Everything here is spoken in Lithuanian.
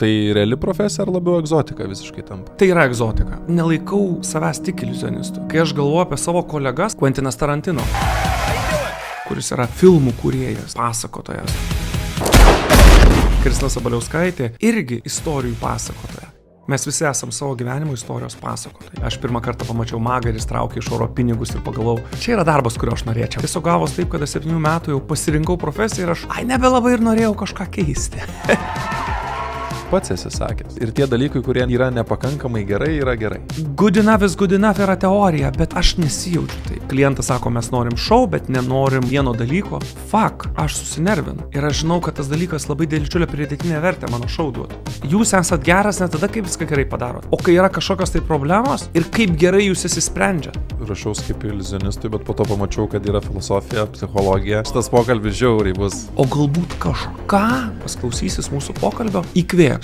Tai reali profesija ar labiau egzotika visiškai tampa? Tai yra egzotika. Nelaikau savęs tik iliuzionistu. Kai aš galvoju apie savo kolegas, Quentinas Tarantino, kuris yra filmų kūrėjas, pasakotojas. Kristina Sabaliauskaitė irgi istorijų pasakotoja. Mes visi esam savo gyvenimo istorijos pasakotojai. Aš pirmą kartą pamačiau magą ir jis traukė iš oro pinigus ir pagalvojau, čia yra darbas, kurio aš norėčiau. Tiesiog gavos taip, kad 7 metų jau pasirinkau profesiją ir aš, nebelabai ir norėjau kažką keisti. Pats esi sakęs. Ir tie dalykai, kurie yra nepakankamai gerai, yra gerai. Good enough is good enough yra teorija, bet aš nesijaučiu taip. Klientas sako, mes norim šou, bet nenorim vieno dalyko. Fuck, aš susinervinu. Ir aš žinau, kad tas dalykas labai didžiulę pridėtinę vertę mano šou duotų. Jūs esat geras ne tada, kai viską gerai padarot, o kai yra kažkokios tai problemos ir kaip gerai jūs jas išsprendžiat. Rašaus kaip iliuzionistui, bet po to pamačiau, kad yra filosofija, psichologija. Šitas pokalbis žiauriai bus. O galbūt kažką, kas klausysis mūsų pokalbio, įkvėps.